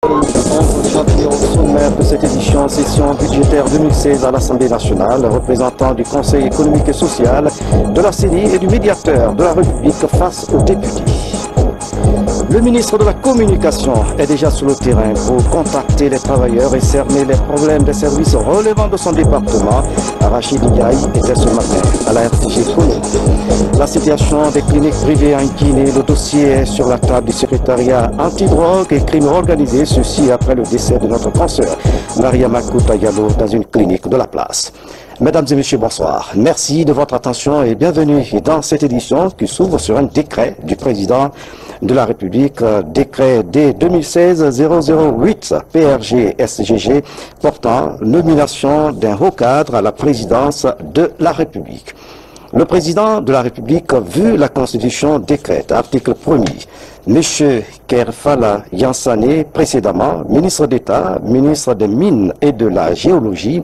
Aujourd'hui, au sommaire de cette édition, session budgétaire 2016 à l'Assemblée nationale, représentant du Conseil économique et social, de la CENI et du médiateur de la République face aux députés. Le ministre de la Communication est déjà sur le terrain pour contacter les travailleurs et cerner les problèmes des services relevant de son département. Rachid Ndiaye était ce matin à la RTG Colombie. La situation des cliniques privées en Guinée, le dossier est sur la table du secrétariat antidrogue et crime organisé, ceci après le décès de notre consoeur Maria Makouta Diallo dans une clinique de la place. Mesdames et messieurs, bonsoir. Merci de votre attention et bienvenue dans cette édition qui s'ouvre sur un décret du président de la République, décret D2016-008 PRG-SGG portant nomination d'un haut cadre à la présidence de la République. Le président de la République, vu la Constitution, décrète, article 1er, M. Kerfala Yansane, précédemment ministre d'État, ministre des Mines et de la Géologie,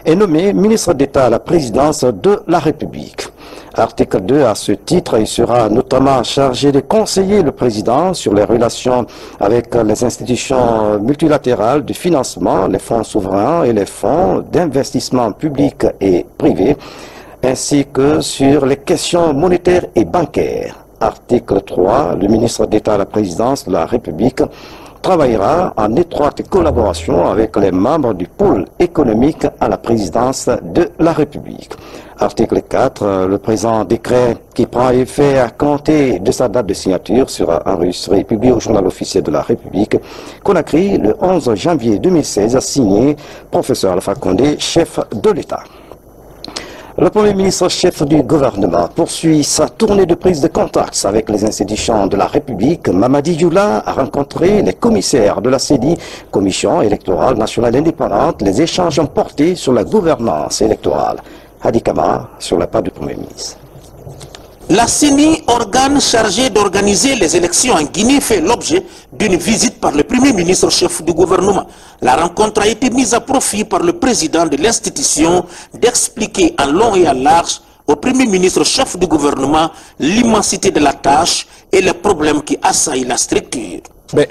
est nommé ministre d'État à la présidence de la République. Article 2, à ce titre, il sera notamment chargé de conseiller le président sur les relations avec les institutions multilatérales de financement, les fonds souverains et les fonds d'investissement publics et privés, ainsi que sur les questions monétaires et bancaires. Article 3, le ministre d'État à la présidence de la République travaillera en étroite collaboration avec les membres du pôle économique à la présidence de la République. Article 4, le présent décret qui prend effet à compter de sa date de signature sera enregistré et publié au journal officiel de la République, Conakry, le 11 janvier 2016, signé professeur Alpha Condé, chef de l'État. Le Premier ministre chef du gouvernement poursuit sa tournée de prise de contact avec les institutions de la République. Mamadi Youla a rencontré les commissaires de la CENI, Commission électorale nationale indépendante. Les échanges ont porté sur la gouvernance électorale. Hadi Kama, sur la part du Premier ministre. La CENI, organe chargé d'organiser les élections en Guinée, fait l'objet d'une visite par le Premier ministre chef du gouvernement. La rencontre a été mise à profit par le président de l'institution d'expliquer en long et en large au Premier ministre chef du gouvernement l'immensité de la tâche et les problèmes qui assaillent la structure.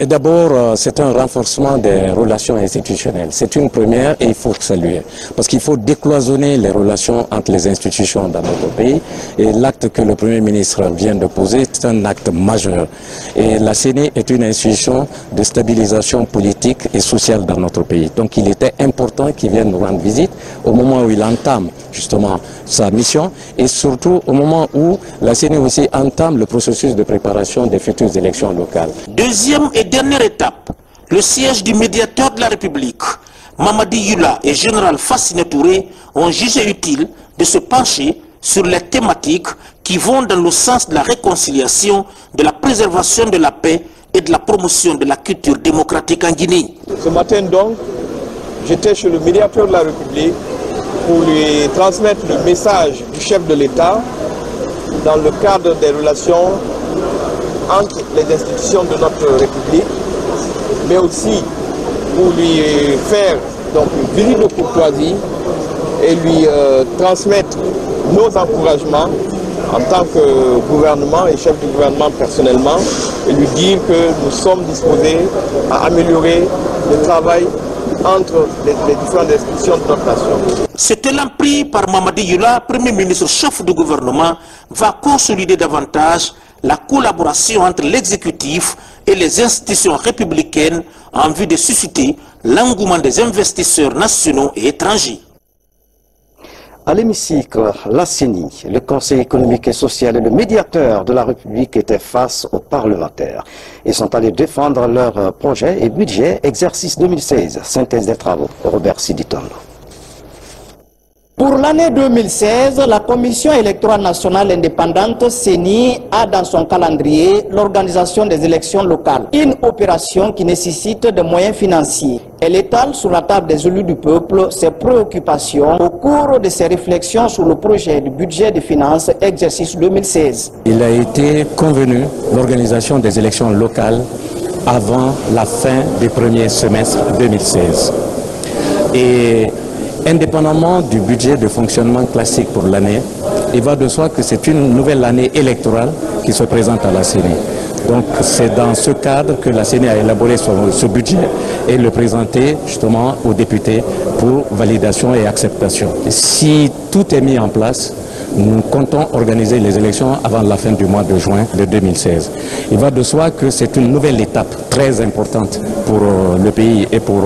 D'abord, c'est un renforcement des relations institutionnelles. C'est une première et il faut saluer. Parce qu'il faut décloisonner les relations entre les institutions dans notre pays. Et l'acte que le Premier ministre vient de poser, c'est un acte majeur. Et la CENI est une institution de stabilisation politique et sociale dans notre pays. Donc il était important qu'il vienne nous rendre visite au moment où il entame justement sa mission et surtout au moment où la CENI aussi entame le processus de préparation des futures élections locales. Deuxième et dernière étape, le siège du médiateur de la République, Mamadi Youla et général Fassine Touré ont jugé utile de se pencher sur les thématiques qui vont dans le sens de la réconciliation, de la préservation de la paix et de la promotion de la culture démocratique en Guinée. Ce matin donc, j'étais chez le médiateur de la République pour lui transmettre le message du chef de l'État dans le cadre des relations entre les institutions de notre République, mais aussi pour lui faire donc une visite de courtoisie et lui transmettre nos encouragements en tant que gouvernement et chef du gouvernement personnellement, et lui dire que nous sommes disposés à améliorer le travail entre les différentes institutions de notre nation. Cet élan pris par Mamadi Youla, Premier ministre chef du gouvernement, va consolider davantage la collaboration entre l'exécutif et les institutions républicaines en vue de susciter l'engouement des investisseurs nationaux et étrangers. À l'hémicycle, la CENI, le Conseil économique et social et le médiateur de la République étaient face aux parlementaires. Ils sont allés défendre leur projet et budget exercice 2016. Synthèse des travaux, Robert Siditon. Pour l'année 2016, la Commission électorale nationale indépendante CENI a dans son calendrier l'organisation des élections locales. Une opération qui nécessite des moyens financiers. Elle étale sur la table des élus du peuple ses préoccupations au cours de ses réflexions sur le projet du budget de finances exercice 2016. Il a été convenu l'organisation des élections locales avant la fin du premier semestre 2016. Et indépendamment du budget de fonctionnement classique pour l'année, il va de soi que c'est une nouvelle année électorale qui se présente à la CENI. Donc c'est dans ce cadre que la CENI a élaboré ce budget et le présenté justement aux députés pour validation et acceptation. Si tout est mis en place, nous comptons organiser les élections avant la fin du mois de juin de 2016. Il va de soi que c'est une nouvelle étape très importante pour le pays et pour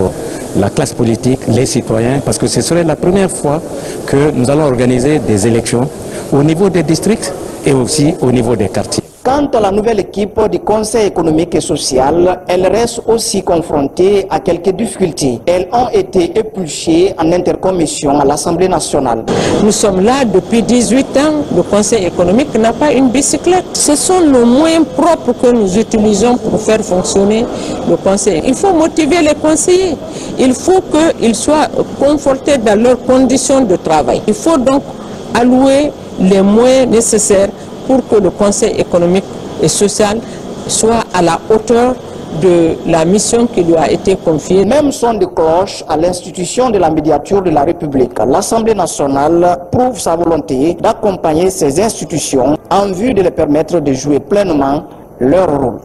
la classe politique, les citoyens, parce que ce serait la première fois que nous allons organiser des élections au niveau des districts et aussi au niveau des quartiers. Quant à la nouvelle équipe du Conseil économique et social, elle reste aussi confrontée à quelques difficultés. Elles ont été épluchées en intercommission à l'Assemblée nationale. Nous sommes là depuis 18 ans. Le Conseil économique n'a pas une bicyclette. Ce sont nos moyens propres que nous utilisons pour faire fonctionner le Conseil. Il faut motiver les conseillers. Il faut qu'ils soient confortés dans leurs conditions de travail. Il faut donc allouer les moyens nécessaires pour que le Conseil économique et social soit à la hauteur de la mission qui lui a été confiée. Même son de cloche à l'institution de la médiature de la République. L'Assemblée nationale prouve sa volonté d'accompagner ces institutions en vue de les permettre de jouer pleinement leur rôle.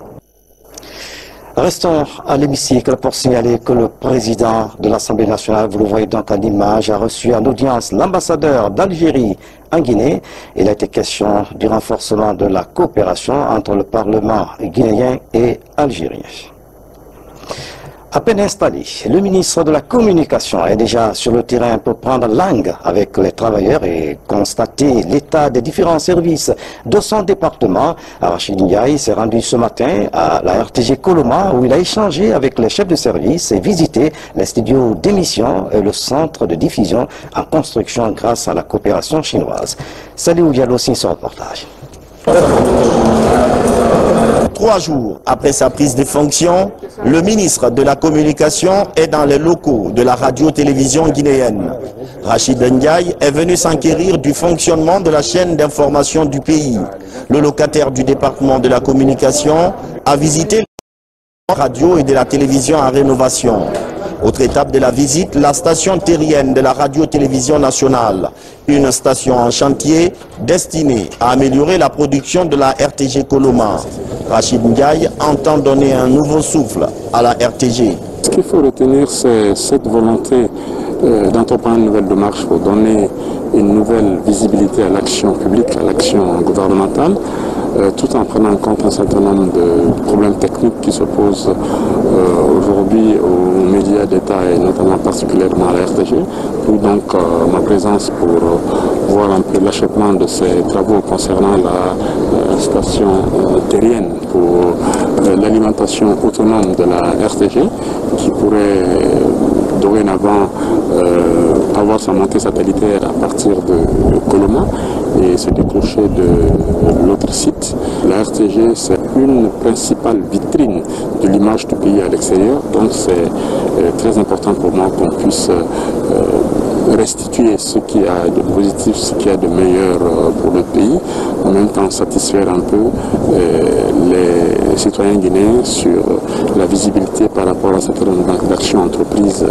Restons à l'hémicycle pour signaler que le président de l'Assemblée nationale, vous le voyez donc en image, a reçu en audience l'ambassadeur d'Algérie en Guinée. Il a été question du renforcement de la coopération entre le Parlement guinéen et algérien. À peine installé, le ministre de la Communication est déjà sur le terrain pour prendre langue avec les travailleurs et constater l'état des différents services de son département. Rachid Ndiaye s'est rendu ce matin à la RTG Coloma où il a échangé avec les chefs de service et visité les studios d'émission et le centre de diffusion en construction grâce à la coopération chinoise. Salut Diallo, signe ce reportage. 3 jours après sa prise de fonction, le ministre de la Communication est dans les locaux de la radio-télévision guinéenne. Rachid Ndiaye est venu s'enquérir du fonctionnement de la chaîne d'information du pays. Le locataire du département de la Communication a visité la radio et de la télévision en rénovation. Autre étape de la visite, la station terrienne de la radio-télévision nationale. Une station en chantier destinée à améliorer la production de la RTG Coloma. Rachid Ndiaye entend donner un nouveau souffle à la RTG. Ce qu'il faut retenir, c'est cette volonté d'entreprendre une nouvelle démarche pour donner une nouvelle visibilité à l'action publique, à l'action gouvernementale, tout en prenant en compte un certain nombre de problèmes techniques qui se posent aujourd'hui aux médias d'État et notamment particulièrement à la RTG. D'où donc ma présence pour voir un peu l'achèvement de ces travaux concernant la station terrienne pour l'alimentation autonome de la RTG qui pourrait dorénavant avoir sa montée satellitaire à partir de Coloma et se décrocher de l'autre site. La RTG, c'est une principale vitrine de l'image du pays à l'extérieur, donc c'est très important pour moi qu'on puisse restituer ce qu'il y a de positif, ce qu'il y a de meilleur pour le pays, en même temps satisfaire un peu les citoyens guinéens sur la visibilité par rapport à cette action entreprise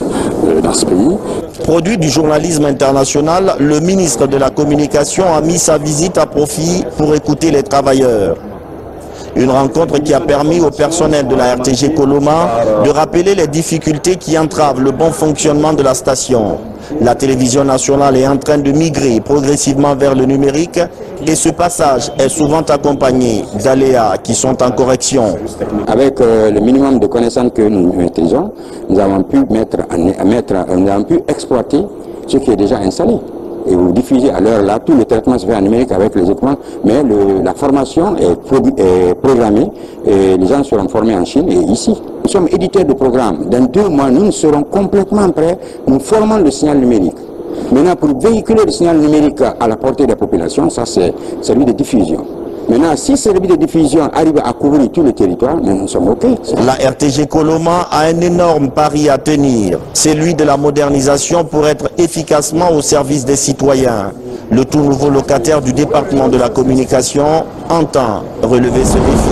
dans ce pays. Produit du journalisme international, le ministre de la Communication a mis sa visite à profit pour écouter les travailleurs. Une rencontre qui a permis au personnel de la RTG Coloma de rappeler les difficultés qui entravent le bon fonctionnement de la station. La télévision nationale est en train de migrer progressivement vers le numérique et ce passage est souvent accompagné d'aléas qui sont en correction. Avec le minimum de connaissances que nous maîtrisons, nous avons pu exploiter ce qui est déjà installé. Et vous diffusez à l'heure là, tout le traitement se fait en numérique avec les équipements, mais la formation est programmée et les gens seront formés en Chine et ici. Nous sommes éditeurs de programmes. Dans 2 mois, nous serons complètement prêts. Nous formons le signal numérique. Maintenant, pour véhiculer le signal numérique à la portée des populations, ça c'est celui de diffusion. Maintenant, si ce service de diffusion arrive à couvrir tout le territoire, nous sommes OK. La RTG Coloma a un énorme pari à tenir, celui de la modernisation pour être efficacement au service des citoyens. Le tout nouveau locataire du département de la Communication entend relever ce défi.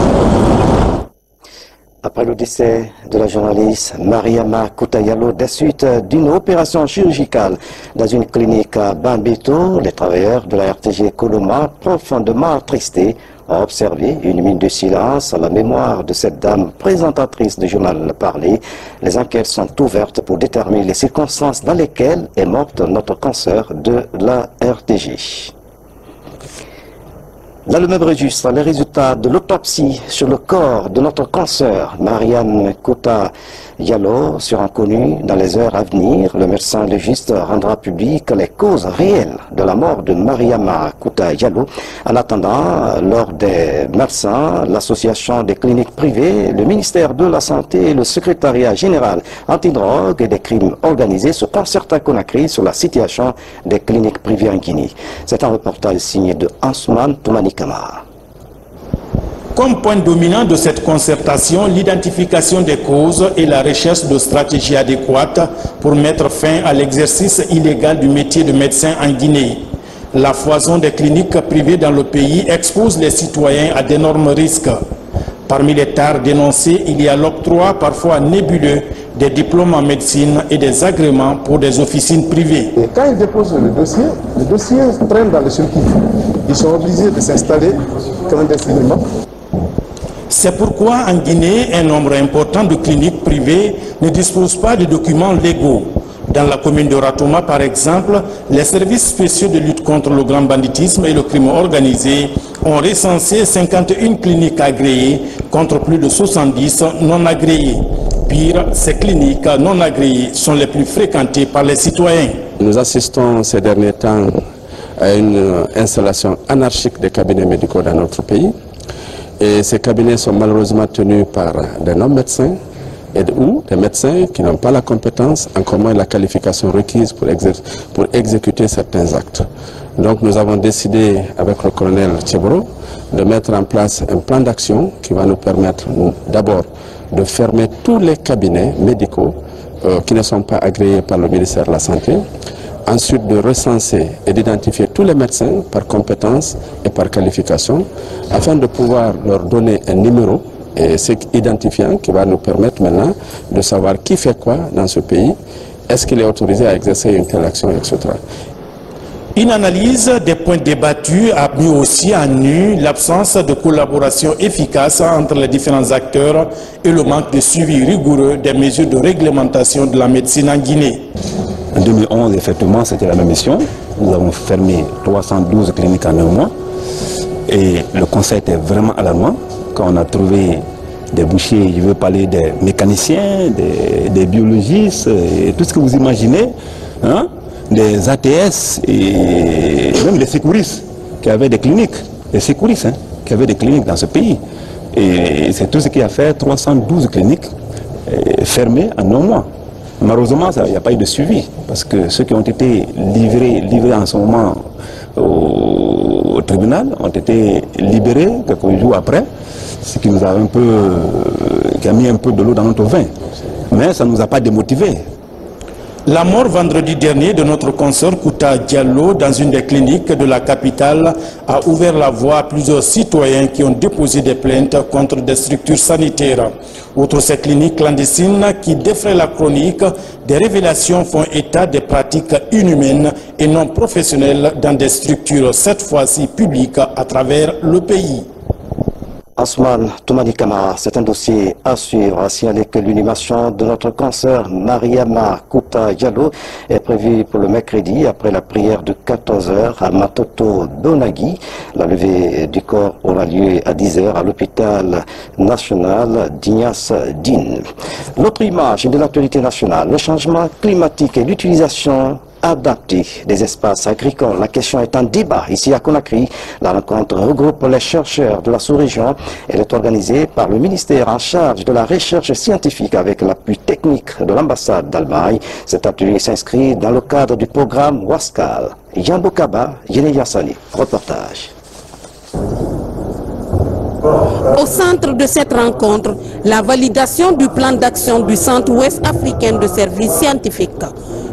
Après le décès de la journaliste Mariama Kouta Diallo des suites d'une opération chirurgicale dans une clinique à Bambeto, les travailleurs de la RTG Koloma, profondément attristés, ont observé une minute de silence à la mémoire de cette dame présentatrice du journal Parler. Les enquêtes sont ouvertes pour déterminer les circonstances dans lesquelles est morte notre consoeur de la RTG. Dans le même registre, les résultats de l'autopsie sur le corps de notre consoeur Mariam Kouta Diallo seront connus dans les heures à venir. Le médecin légiste rendra public les causes réelles de la mort de Mariama Kouta Diallo. En attendant, lors des médecins, l'association des cliniques privées, le ministère de la Santé et le secrétariat général antidrogue et des crimes organisés se concertent à Conakry sur la situation des cliniques privées en Guinée. C'est un reportage signé de Ansman Toumani Kamara. Comme point dominant de cette concertation, l'identification des causes et la recherche de stratégies adéquates pour mettre fin à l'exercice illégal du métier de médecin en Guinée. La foison des cliniques privées dans le pays expose les citoyens à d'énormes risques. Parmi les tares dénoncés, il y a l'octroi parfois nébuleux des diplômes en médecine et des agréments pour des officines privées. Et quand ils déposent le dossier traîne dans le circuit. Ils sont obligés de s'installer clandestinement. C'est pourquoi en Guinée, un nombre important de cliniques privées ne disposent pas de documents légaux. Dans la commune de Ratoma, par exemple, les services spéciaux de lutte contre le grand banditisme et le crime organisé ont recensé 51 cliniques agréées contre plus de 70 non agréées. Pire, ces cliniques non agréées sont les plus fréquentées par les citoyens. Nous assistons ces derniers temps à une installation anarchique des cabinets médicaux dans notre pays. Et ces cabinets sont malheureusement tenus par des non-médecins ou des médecins qui n'ont pas la compétence, encore moins la qualification requise pour exécuter certains actes. Donc nous avons décidé avec le colonel Thiebro de mettre en place un plan d'action qui va nous permettre d'abord de fermer tous les cabinets médicaux qui ne sont pas agréés par le ministère de la Santé. Ensuite, de recenser et d'identifier tous les médecins par compétence et par qualification, afin de pouvoir leur donner un numéro et c'est identifiant qui va nous permettre maintenant de savoir qui fait quoi dans ce pays, est-ce qu'il est autorisé à exercer une telle action, etc. Une analyse des points débattus a mis aussi en nu l'absence de collaboration efficace entre les différents acteurs et le manque de suivi rigoureux des mesures de réglementation de la médecine en Guinée. En 2011, effectivement, c'était la même mission. Nous avons fermé 312 cliniques en un mois. Et le constat était vraiment alarmant. Quand on a trouvé des bouchers, je veux parler des mécaniciens, des biologistes, et tout ce que vous imaginez, hein, des ATS et même des secouristes qui avaient des cliniques. Des secouristes qui avaient des cliniques dans ce pays. Et c'est tout ce qui a fait 312 cliniques fermées en un mois. Malheureusement, il n'y a pas eu de suivi, parce que ceux qui ont été livrés en ce moment au tribunal ont été libérés quelques jours après, ce qui nous a qui a mis un peu de l'eau dans notre vin. Mais ça ne nous a pas démotivés. La mort vendredi dernier de notre consoeur Kouta Diallo dans une des cliniques de la capitale a ouvert la voie à plusieurs citoyens qui ont déposé des plaintes contre des structures sanitaires. Outre ces cliniques clandestines qui défraient la chronique, des révélations font état des pratiques inhumaines et non professionnelles dans des structures, cette fois-ci publiques, à travers le pays. Asman Toumani Kamara, c'est un dossier à suivre. À signaler que l'inhumation de notre consoeur Mariama Kouta Diallo est prévue pour le mercredi après la prière de 14h à Matoto Donagui. La levée du corps aura lieu à 10h à l'hôpital national d'Ignace Dine. L'autre image de l'actualité nationale, le changement climatique et l'utilisation adapter des espaces agricoles. La question est en débat ici à Conakry. La rencontre regroupe les chercheurs de la sous-région. Elle est organisée par le ministère en charge de la recherche scientifique avec l'appui technique de l'ambassade d'Allemagne. Cet atelier s'inscrit dans le cadre du programme Wascal. Yambo Kaba, Yene Yassani, reportage. Au centre de cette rencontre, la validation du plan d'action du Centre-Ouest africain de services scientifiques.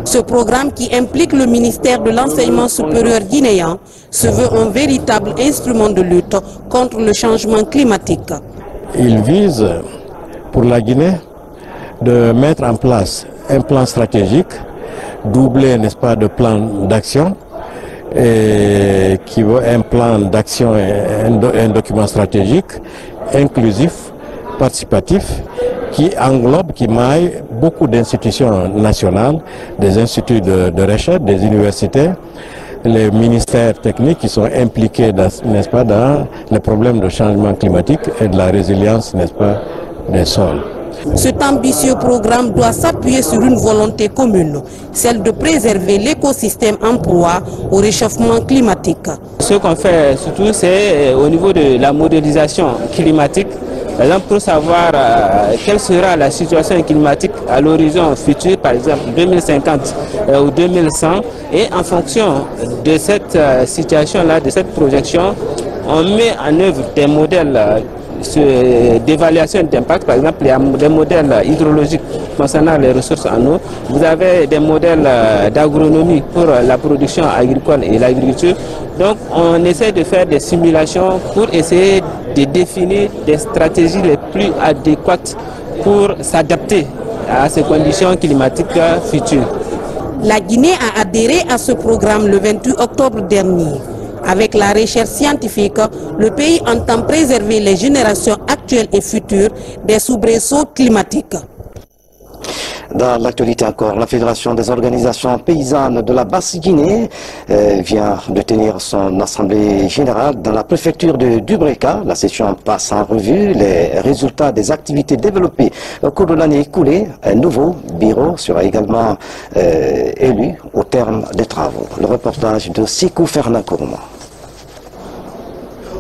Ce programme qui implique le ministère de l'enseignement supérieur guinéen se veut un véritable instrument de lutte contre le changement climatique. Il vise pour la Guinée de mettre en place un plan stratégique, doublé, n'est-ce pas, de plan d'action, et qui veut un plan d'action, un document stratégique, inclusif, participatif, qui englobe, qui maille beaucoup d'institutions nationales, des instituts de recherche, des universités, les ministères techniques qui sont impliqués, n'est-ce pas, dans les problèmes de changement climatique et de la résilience, n'est-ce pas, des sols. Cet ambitieux programme doit s'appuyer sur une volonté commune, celle de préserver l'écosystème en proie au réchauffement climatique. Ce qu'on fait surtout, c'est au niveau de la modélisation climatique, par exemple pour savoir quelle sera la situation climatique à l'horizon futur, par exemple 2050 ou 2100, et en fonction de cette situation-là, de cette projection, on met en œuvre des modèles d'évaluation d'impact. Par exemple, il y a des modèles hydrologiques concernant les ressources en eau. Vous avez des modèles d'agronomie pour la production agricole et l'agriculture. Donc, on essaie de faire des simulations pour essayer de définir des stratégies les plus adéquates pour s'adapter à ces conditions climatiques futures. La Guinée a adhéré à ce programme le 28 octobre dernier. Avec la recherche scientifique, le pays entend préserver les générations actuelles et futures des soubresauts climatiques. Dans l'actualité encore, la Fédération des organisations paysannes de la Basse-Guinée vient de tenir son assemblée générale dans la préfecture de Dubreka. La session passe en revue les résultats des activités développées au cours de l'année écoulée. Un nouveau bureau sera également élu au terme des travaux. Le reportage de Sikou Fernand Kourouma.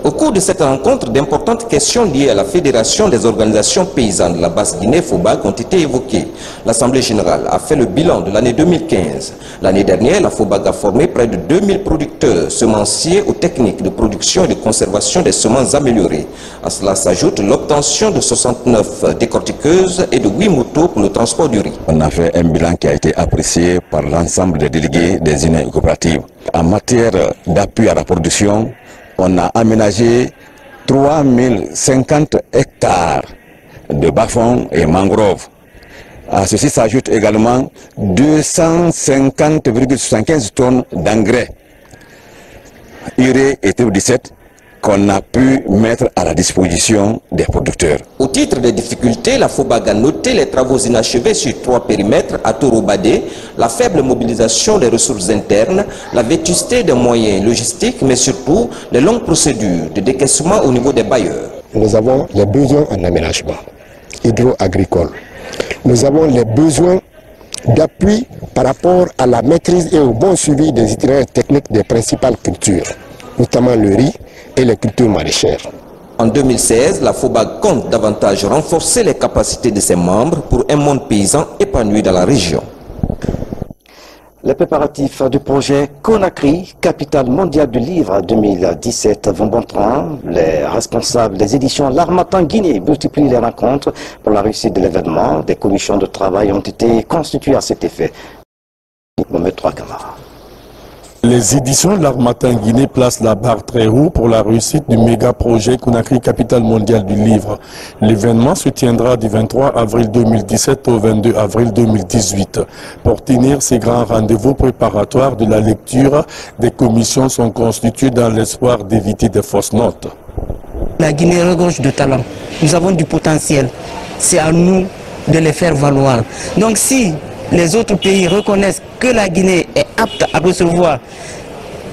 Au cours de cette rencontre, d'importantes questions liées à la Fédération des organisations paysannes de la Basse-Guinée, FOBAG, ont été évoquées. L'Assemblée générale a fait le bilan de l'année 2015. L'année dernière, la FOBAG a formé près de 2000 producteurs semenciers aux techniques de production et de conservation des semences améliorées. À cela s'ajoute l'obtention de 69 décortiqueuses et de 8 motos pour le transport du riz. On a fait un bilan qui a été apprécié par l'ensemble des délégués des unions coopératives. En matière d'appui à la production, on a aménagé 3050 hectares de bas-fonds et mangroves. À ceci s'ajoute également 250,75 tonnes d'engrais, urée et TO 17 qu'on a pu mettre à la disposition des producteurs. Au titre des difficultés, la FOBAG a noté les travaux inachevés sur 3 périmètres à Torobadé, la faible mobilisation des ressources internes, la vétusté des moyens logistiques, mais surtout les longues procédures de décaissement au niveau des bailleurs. Nous avons les besoins en aménagement hydro-agricole. Nous avons les besoins d'appui par rapport à la maîtrise et au bon suivi des itinéraires techniques des principales cultures, notamment le riz et les cultures maraîchères. En 2016, la FOBAG compte davantage renforcer les capacités de ses membres pour un monde paysan épanoui dans la région. Les préparatifs du projet Conakry, capitale mondiale du livre 2017, vont bon train. Les responsables des éditions L'Harmattan Guinée multiplient les rencontres pour la réussite de l'événement. Des commissions de travail ont été constituées à cet effet. Mohamed Trois Camara. Les éditions L'Harmattan Guinée placent la barre très haut pour la réussite du méga projet Conakry, capitale mondiale du livre. L'événement se tiendra du 23 avril 2017 au 22 avril 2018. Pour tenir ces grands rendez-vous préparatoires de la lecture, des commissions sont constituées dans l'espoir d'éviter des fausses notes. La Guinée regorge de talent. Nous avons du potentiel. C'est à nous de les faire valoir. Donc si les autres pays reconnaissent que la Guinée est apte à recevoir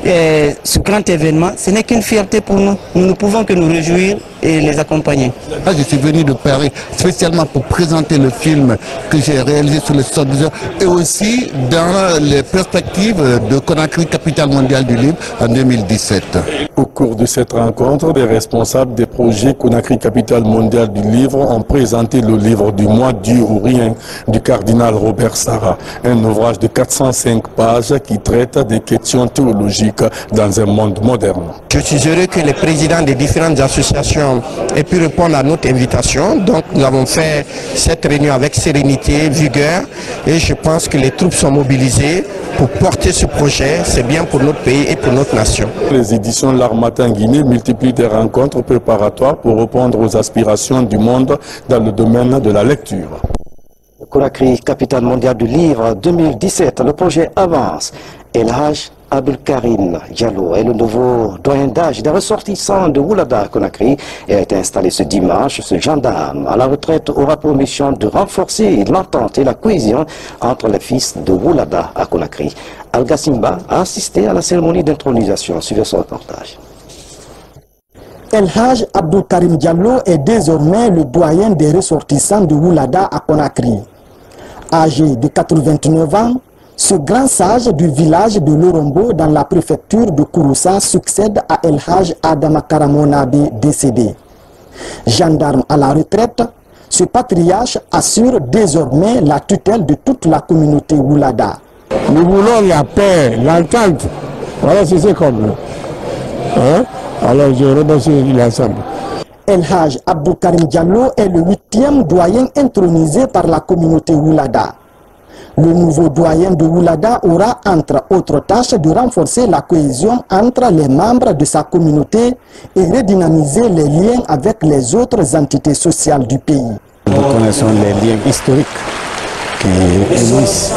ce grand événement, ce n'est qu'une fierté pour nous. Nous ne pouvons que nous réjouir et les accompagner. Là, je suis venu de Paris spécialement pour présenter le film que j'ai réalisé sur les 72 heures et aussi dans les perspectives de Conakry, capitale mondiale du livre en 2017. Au cours de cette rencontre, des responsables des projets Conakry, capitale mondiale du livre ont présenté le livre du mois Dieu ou rien du cardinal Robert Sarah, un ouvrage de 405 pages qui traite des questions théologiques dans un monde moderne. Je suis heureux que les présidents des différentes associations aient pu répondre à notre invitation. Donc nous avons fait cette réunion avec sérénité, vigueur et je pense que les troupes sont mobilisées pour porter ce projet. C'est bien pour notre pays et pour notre nation. Les éditions L'Harmattan Matin Guinée multiplie des rencontres préparatoires pour répondre aux aspirations du monde dans le domaine de la lecture. Conakry, capitale mondiale du livre 2017, le projet avance. El Hadj Abdelkarim Diallo est le nouveau doyen d'âge des ressortissants de Woulada à Conakry et a été installé ce dimanche. Ce gendarme à la retraite aura pour mission de renforcer l'entente et la cohésion entre les fils de Woulada à Conakry. Al-Gassimba a assisté à la cérémonie d'intronisation. Suivez son reportage. El Hadj Abdelkarim Diallo est désormais le doyen des ressortissants de Woulada à Conakry. Âgé de 89 ans, ce grand sage du village de Lorombo dans la préfecture de Kouroussa succède à El Hadj Adama Karamonabe décédé. Gendarme à la retraite, ce patriarche assure désormais la tutelle de toute la communauté Woulada. Nous voulons la paix, l'entente. Voilà ce que c'est comme. Hein? Alors je remercie l'ensemble. El Hadj Abdelkarim Diallo est le 8e doyen intronisé par la communauté Woulada. Le nouveau doyen de Woulada aura entre autres tâches de renforcer la cohésion entre les membres de sa communauté et redynamiser les liens avec les autres entités sociales du pays. Nous connaissons les liens historiques qui unissent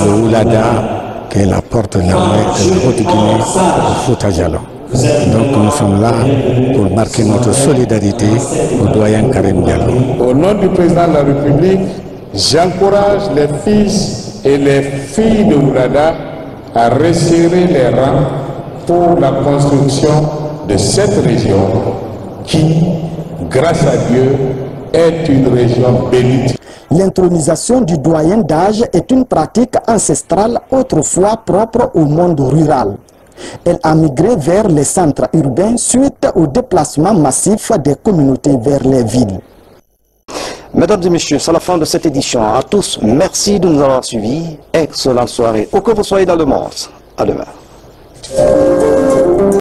le Woulada, qui est la porte de la mer de la Haute-Guinée, au Fouta Djallon. Donc nous sommes là pour marquer notre solidarité au doyen Karim Diallo. Au nom du président de la République, j'encourage les fils et les filles de Woulada à resserrer les rangs pour la construction de cette région qui, grâce à Dieu, est une région bénie. L'intronisation du doyen d'âge est une pratique ancestrale autrefois propre au monde rural. Elle a migré vers les centres urbains suite au déplacement massif des communautés vers les villes. Mesdames et messieurs, c'est la fin de cette édition. À tous, merci de nous avoir suivis. Excellente soirée, où que vous soyez dans le monde. À demain.